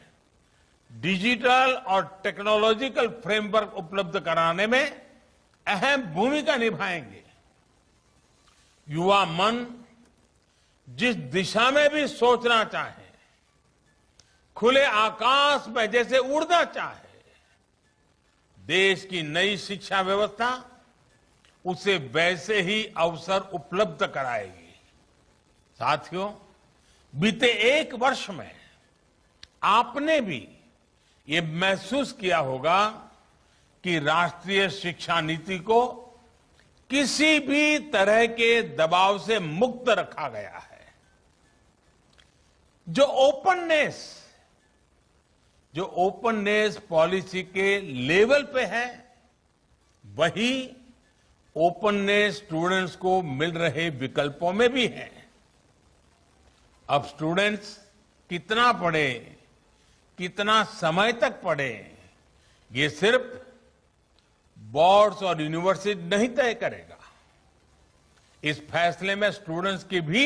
J: डिजिटल और टेक्नोलॉजिकल फ्रेमवर्क उपलब्ध कराने में अहम भूमिका निभाएंगे। युवा मन जिस दिशा में भी सोचना चाहे, खुले आकाश में जैसे उड़ना चाहे, देश की नई शिक्षा व्यवस्था उसे वैसे ही अवसर उपलब्ध कराएगी। साथियों, बीते एक वर्ष में आपने भी ये महसूस किया होगा कि राष्ट्रीय शिक्षा नीति को किसी भी तरह के दबाव से मुक्त रखा गया है। जो ओपननेस पॉलिसी के लेवल पे है, वही ओपननेस स्टूडेंट्स को मिल रहे विकल्पों में भी है। अब स्टूडेंट्स कितना पढ़े, कितना समय तक पढ़े, ये सिर्फ बोर्ड्स और यूनिवर्सिटी नहीं तय करेगा। इस फैसले में स्टूडेंट्स की भी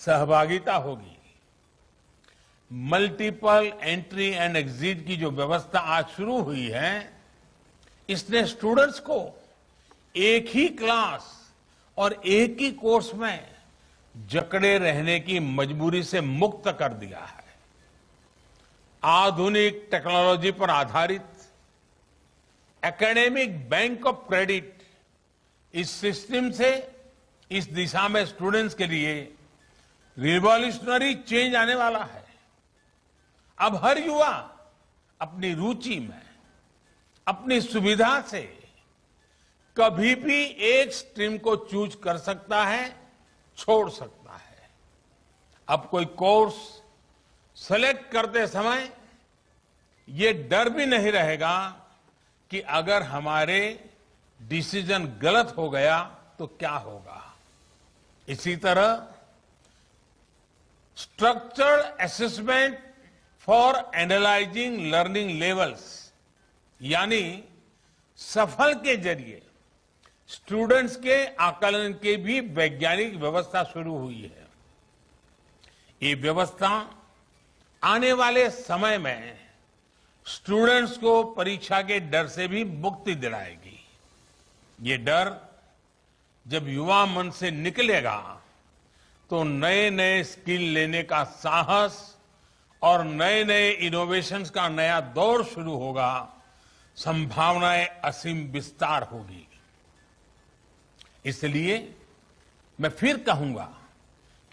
J: सहभागिता होगी। मल्टीपल एंट्री एंड एग्जिट की जो व्यवस्था आज शुरू हुई है, इसने स्टूडेंट्स को एक ही क्लास और एक ही कोर्स में जकड़े रहने की मजबूरी से मुक्त कर दिया है। आधुनिक टेक्नोलॉजी पर आधारित एकेडमिक बैंक ऑफ क्रेडिट, इस सिस्टम से इस दिशा में स्टूडेंट्स के लिए रिवॉल्यूशनरी चेंज आने वाला है। अब हर युवा अपनी रुचि में, अपनी सुविधा से कभी भी एक स्ट्रीम को चूज कर सकता है, छोड़ सकता है। अब कोई कोर्स सेलेक्ट करते समय ये डर भी नहीं रहेगा कि अगर हमारे डिसीजन गलत हो गया तो क्या होगा। इसी तरह structured assessment for analysing learning levels, यानी सफल के जरिए स्टूडेंट्स के आकलन की भी वैज्ञानिक व्यवस्था शुरू हुई है। ये व्यवस्था आने वाले समय में स्टूडेंट्स को परीक्षा के डर से भी मुक्ति दिलाएगी। ये डर जब युवा मन से निकलेगा तो नए नए स्किल लेने का साहस और नए नए इनोवेशंस का नया दौर शुरू होगा। संभावनाएं असीम विस्तार होगी। इसलिए मैं फिर कहूंगा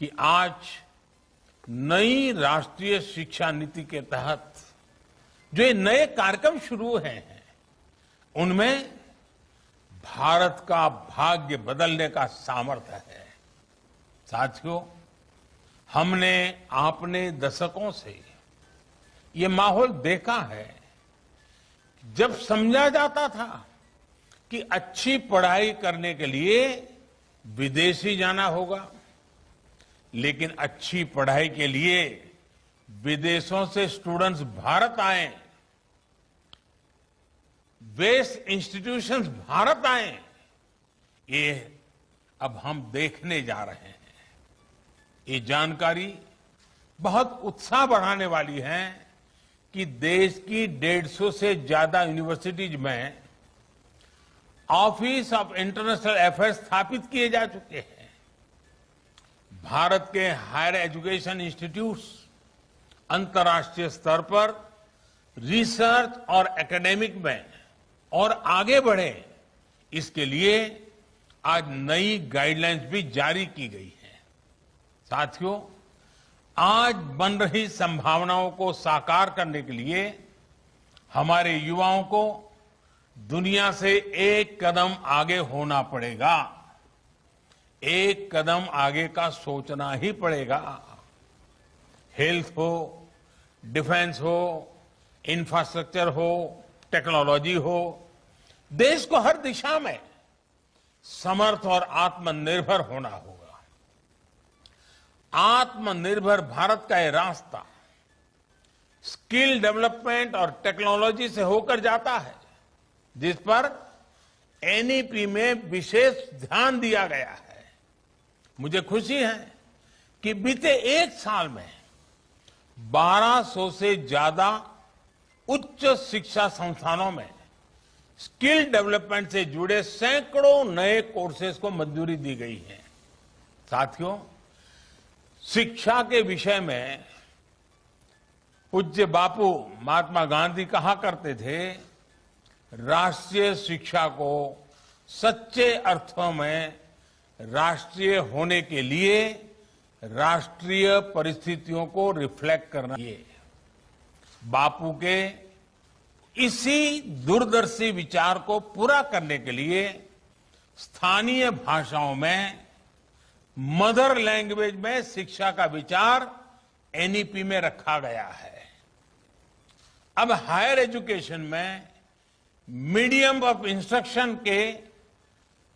J: कि आज नई राष्ट्रीय शिक्षा नीति के तहत जो ये नए कार्यक्रम शुरू हुए हैं, उनमें भारत का भाग्य बदलने का सामर्थ्य है। साथियों, हमने आपने दशकों से ये माहौल देखा है। जब समझा जाता था कि अच्छी पढ़ाई करने के लिए विदेश ही जाना होगा, लेकिन अच्छी पढ़ाई के लिए विदेशों से स्टूडेंट्स भारत आए, बेस्ट इंस्टीट्यूशंस भारत आए, ये अब हम देखने जा रहे हैं। ये जानकारी बहुत उत्साह बढ़ाने वाली है कि देश की 150 से ज्यादा यूनिवर्सिटीज में ऑफिस ऑफ इंटरनेशनल अफेयर्स स्थापित किए जा चुके हैं। भारत के हायर एजुकेशन इंस्टीट्यूट्स अंतर्राष्ट्रीय स्तर पर रिसर्च और एकेडमिक में और आगे बढ़े, इसके लिए आज नई गाइडलाइंस भी जारी की गई है। साथियों, आज बन रही संभावनाओं को साकार करने के लिए हमारे युवाओं को दुनिया से एक कदम आगे होना पड़ेगा। एक कदम आगे का सोचना ही पड़ेगा। हेल्थ हो, डिफेंस हो, इंफ्रास्ट्रक्चर हो, टेक्नोलॉजी हो, देश को हर दिशा में समर्थ और आत्मनिर्भर होना होगा। आत्मनिर्भर भारत का ये रास्ता स्किल डेवलपमेंट और टेक्नोलॉजी से होकर जाता है, जिस पर एनईपी में विशेष ध्यान दिया गया है। मुझे खुशी है कि बीते एक साल में 1200 से ज्यादा उच्च शिक्षा संस्थानों में स्किल डेवलपमेंट से जुड़े सैकड़ों नए कोर्सेज को मंजूरी दी गई है। साथियों, शिक्षा के विषय में पूज्य बापू महात्मा गांधी कहा करते थे, राष्ट्रीय शिक्षा को सच्चे अर्थों में राष्ट्रीय होने के लिए राष्ट्रीय परिस्थितियों को रिफ्लेक्ट करना चाहिए। बापू के इसी दूरदर्शी विचार को पूरा करने के लिए स्थानीय भाषाओं में मदर लैंग्वेज में शिक्षा का विचार एनईपी में रखा गया है। अब हायर एजुकेशन में मीडियम ऑफ इंस्ट्रक्शन के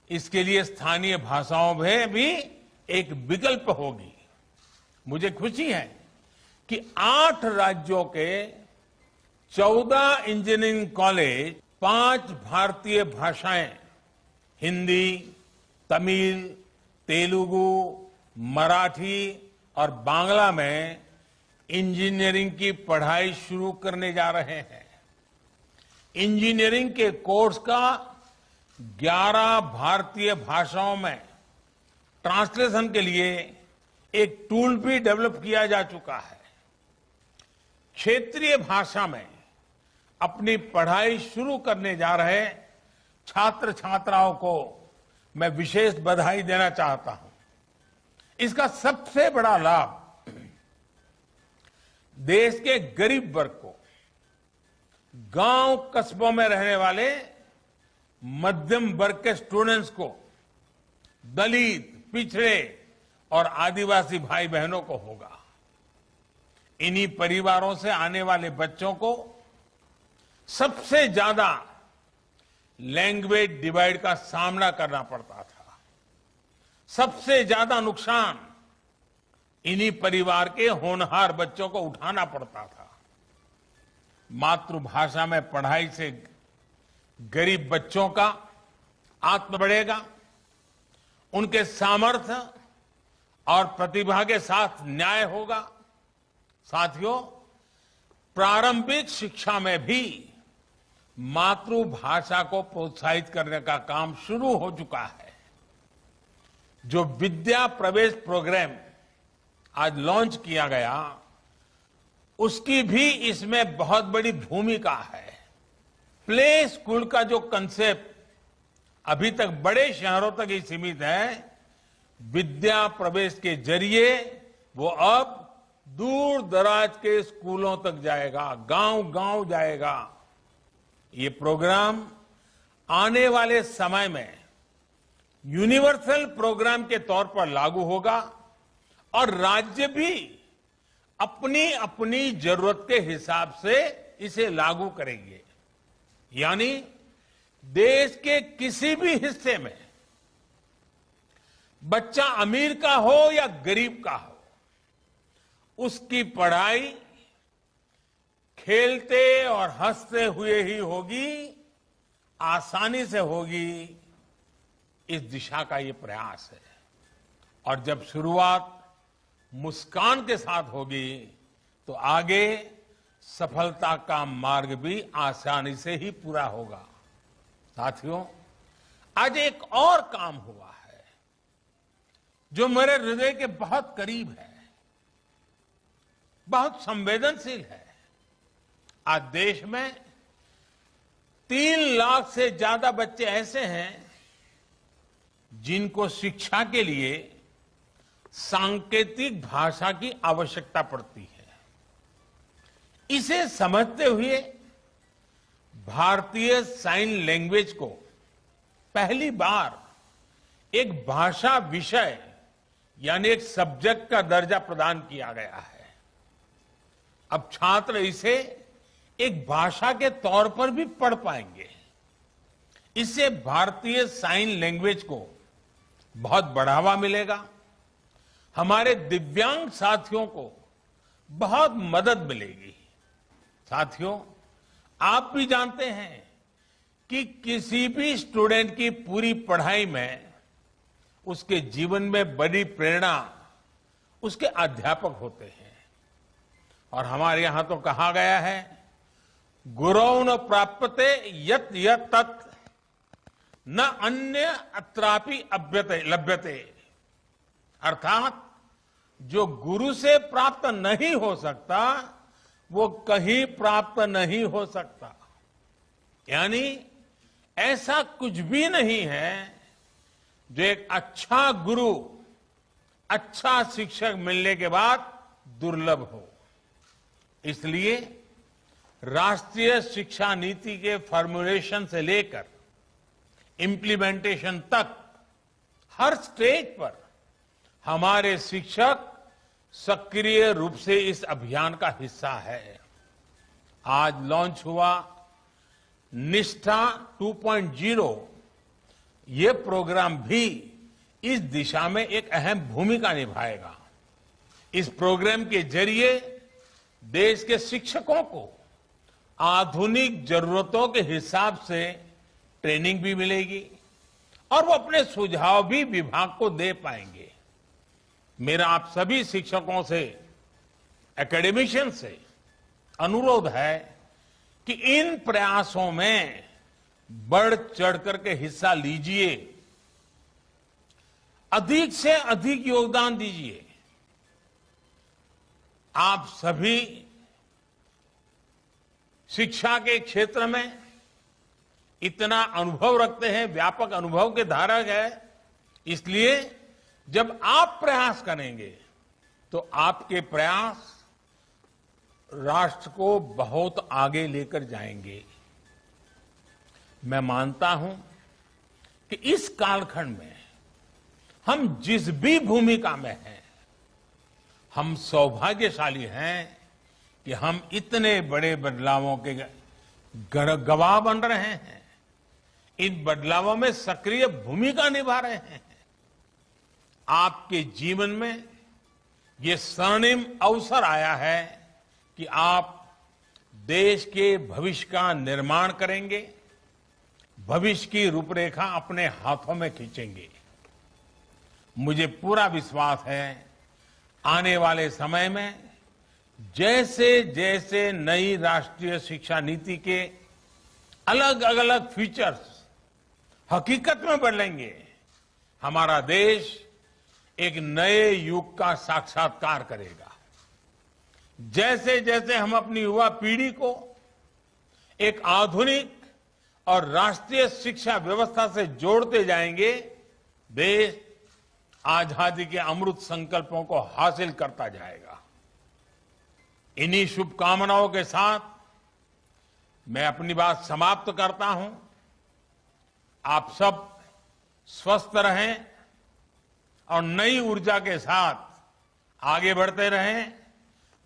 J: इसके लिए स्थानीय भाषाओं में भी एक विकल्प होगी। मुझे खुशी है कि 8 राज्यों के 14 इंजीनियरिंग कॉलेज 5 भारतीय भाषाएं हिंदी, तमिल, तेलुगु, मराठी और बांग्ला में इंजीनियरिंग की पढ़ाई शुरू करने जा रहे हैं। इंजीनियरिंग के कोर्स का 11 भारतीय भाषाओं में ट्रांसलेशन के लिए एक टूल भी डेवलप किया जा चुका है। क्षेत्रीय भाषा में अपनी पढ़ाई शुरू करने जा रहे छात्र छात्राओं को मैं विशेष बधाई देना चाहता हूं। इसका सबसे बड़ा लाभ देश के गरीब वर्ग को, गांव कस्बों में रहने वाले मध्यम वर्ग के स्टूडेंट्स को, दलित, पिछड़े और आदिवासी भाई बहनों को होगा। इन्हीं परिवारों से आने वाले बच्चों को सबसे ज्यादा लैंग्वेज डिवाइड का सामना करना पड़ता था। सबसे ज्यादा नुकसान इन्हीं परिवार के होनहार बच्चों को उठाना पड़ता था। मातृभाषा में पढ़ाई से गरीब बच्चों का आत्म बढ़ेगा, उनके सामर्थ्य और प्रतिभा के साथ न्याय होगा। साथियों, प्रारंभिक शिक्षा में भी मातृभाषा को प्रोत्साहित करने का काम शुरू हो चुका है। जो विद्या प्रवेश प्रोग्राम आज लॉन्च किया गया, उसकी भी इसमें बहुत बड़ी भूमिका है। प्ले स्कूल का जो कंसेप्ट अभी तक बड़े शहरों तक ही सीमित है, विद्या प्रवेश के जरिए वो अब दूर दराज के स्कूलों तक जाएगा, गांव-गांव जाएगा। ये प्रोग्राम आने वाले समय में यूनिवर्सल प्रोग्राम के तौर पर लागू होगा और राज्य भी अपनी अपनी जरूरत के हिसाब से इसे लागू करेंगे। यानी देश के किसी भी हिस्से में बच्चा अमीर का हो या गरीब का हो, उसकी पढ़ाई खेलते और हंसते हुए ही होगी, आसानी से होगी। इस दिशा का ये प्रयास है और जब शुरुआत मुस्कान के साथ होगी तो आगे सफलता का मार्ग भी आसानी से ही पूरा होगा। साथियों, आज एक और काम हुआ है जो मेरे हृदय के बहुत करीब है, बहुत संवेदनशील है। आज देश में 3 लाख से ज्यादा बच्चे ऐसे हैं जिनको शिक्षा के लिए सांकेतिक भाषा की आवश्यकता पड़ती है। इसे समझते हुए भारतीय साइन लैंग्वेज को पहली बार एक भाषा विषय यानी एक सब्जेक्ट का दर्जा प्रदान किया गया है। अब छात्र इसे एक भाषा के तौर पर भी पढ़ पाएंगे। इससे भारतीय साइन लैंग्वेज को बहुत बढ़ावा मिलेगा। हमारे दिव्यांग साथियों को बहुत मदद मिलेगी। साथियों, आप भी जानते हैं कि किसी भी स्टूडेंट की पूरी पढ़ाई में उसके जीवन में बड़ी प्रेरणा उसके अध्यापक होते हैं। और हमारे यहां तो कहा गया है, गुरौ न प्राप्यते यत् यत् तत् न अन्य अत्रापि लभ्यते। अर्थात जो गुरु से प्राप्त नहीं हो सकता वो कहीं प्राप्त नहीं हो सकता। यानी ऐसा कुछ भी नहीं है जो एक अच्छा गुरु, अच्छा शिक्षक मिलने के बाद दुर्लभ हो। इसलिए राष्ट्रीय शिक्षा नीति के फॉर्मुलेशन से लेकर इम्प्लीमेंटेशन तक हर स्टेज पर हमारे शिक्षक सक्रिय रूप से इस अभियान का हिस्सा है। आज लॉन्च हुआ निष्ठा 2.0, ये प्रोग्राम भी इस दिशा में एक अहम भूमिका निभाएगा। इस प्रोग्राम के जरिए देश के शिक्षकों को आधुनिक जरूरतों के हिसाब से ट्रेनिंग भी मिलेगी और वो अपने सुझाव भी विभाग को दे पाएंगे। मेरा आप सभी शिक्षकों से, एकेडमिशियन से अनुरोध है कि इन प्रयासों में बढ़ चढ़ करके हिस्सा लीजिए, अधिक से अधिक योगदान दीजिए। आप सभी शिक्षा के क्षेत्र में इतना अनुभव रखते हैं, व्यापक अनुभव के धारक है, इसलिए जब आप प्रयास करेंगे तो आपके प्रयास राष्ट्र को बहुत आगे लेकर जाएंगे। मैं मानता हूं कि इस कालखंड में हम जिस भी भूमिका में हैं, हम सौभाग्यशाली हैं कि हम इतने बड़े बदलावों के गवाह बन रहे हैं, इन बदलावों में सक्रिय भूमिका निभा रहे हैं। आपके जीवन में ये स्वर्णिम अवसर आया है कि आप देश के भविष्य का निर्माण करेंगे, भविष्य की रूपरेखा अपने हाथों में खींचेंगे। मुझे पूरा विश्वास है आने वाले समय में जैसे जैसे नई राष्ट्रीय शिक्षा नीति के अलग अलग फीचर्स हकीकत में बदलेंगे, हमारा देश एक नए युग का साक्षात्कार करेगा। जैसे जैसे हम अपनी युवा पीढ़ी को एक आधुनिक और राष्ट्रीय शिक्षा व्यवस्था से जोड़ते जाएंगे, देश आजादी के अमृत संकल्पों को हासिल करता जाएगा। इन्हीं शुभकामनाओं के साथ मैं अपनी बात समाप्त करता हूं। आप सब स्वस्थ रहें और नई ऊर्जा के साथ आगे बढ़ते रहें।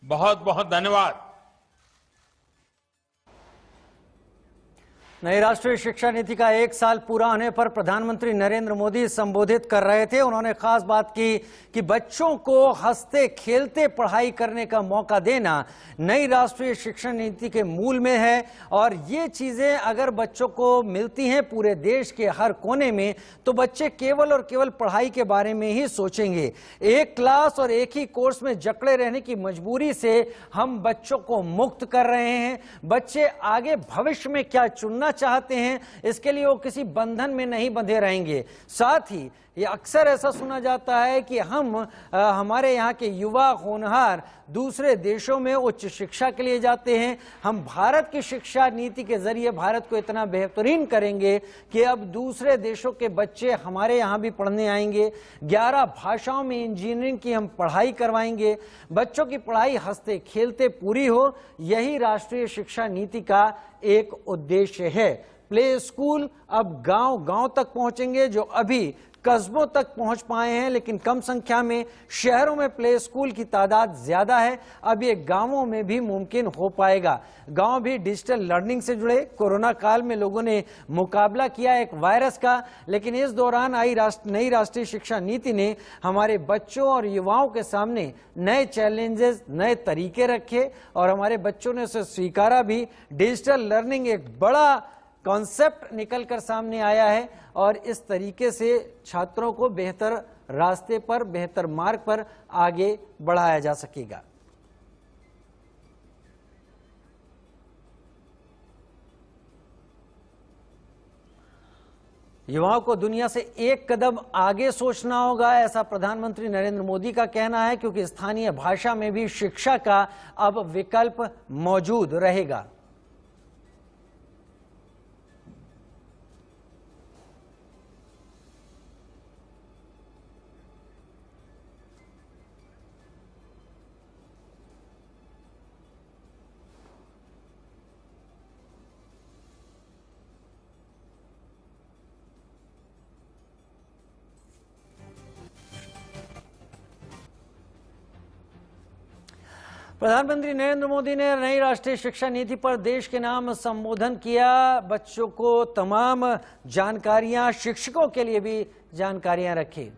J: बहुत बहुत धन्यवाद।
K: नई राष्ट्रीय शिक्षा नीति का 1 साल पूरा होने पर प्रधानमंत्री नरेंद्र मोदी संबोधित कर रहे थे। उन्होंने खास बात की कि बच्चों को हंसते खेलते पढ़ाई करने का मौका देना नई राष्ट्रीय शिक्षा नीति के मूल में है और ये चीजें अगर बच्चों को मिलती हैं पूरे देश के हर कोने में तो बच्चे केवल और केवल पढ़ाई के बारे में ही सोचेंगे। एक क्लास और एक ही कोर्स में जकड़े रहने की मजबूरी से हम बच्चों को मुक्त कर रहे हैं। बच्चे आगे भविष्य में क्या चुनना चाहते हैं इसके लिए वो किसी बंधन में नहीं बंधे रहेंगे। साथ ही ये अक्सर ऐसा सुना जाता है कि हमारे यहाँ के युवा होनहार दूसरे देशों में उच्च शिक्षा के लिए जाते हैं। हम भारत की शिक्षा नीति के जरिए भारत को इतना बेहतरीन करेंगे कि अब दूसरे देशों के बच्चे हमारे यहाँ भी पढ़ने आएंगे। 11 भाषाओं में इंजीनियरिंग की हम पढ़ाई करवाएंगे। बच्चों की पढ़ाई हंसते खेलते पूरी हो, यही राष्ट्रीय शिक्षा नीति का एक उद्देश्य है। प्ले स्कूल अब गांव-गांव तक पहुंचेंगे, जो अभी कस्बों तक पहुंच पाए हैं लेकिन कम संख्या में। शहरों में प्ले स्कूल की तादाद ज्यादा है, अब ये गांवों में भी मुमकिन हो पाएगा। गांव भी डिजिटल लर्निंग से जुड़े। कोरोना काल में लोगों ने मुकाबला किया एक वायरस का, लेकिन इस दौरान आई नई राष्ट्रीय शिक्षा नीति ने हमारे बच्चों और युवाओं के सामने नए चैलेंजेस, नए तरीके रखे और हमारे बच्चों ने उसे स्वीकारा भी। डिजिटल लर्निंग एक बड़ा कॉन्सेप्ट निकलकर सामने आया है और इस तरीके से छात्रों को बेहतर रास्ते पर, बेहतर मार्ग पर आगे बढ़ाया जा सकेगा। युवाओं को दुनिया से एक कदम आगे सोचना होगा, ऐसा प्रधानमंत्री नरेंद्र मोदी का कहना है, क्योंकि स्थानीय भाषा में भी शिक्षा का अब विकल्प मौजूद रहेगा। प्रधानमंत्री नरेंद्र मोदी ने नई राष्ट्रीय शिक्षा नीति पर देश के नाम संबोधन किया। बच्चों को तमाम जानकारियां, शिक्षकों के लिए भी जानकारियां रखी।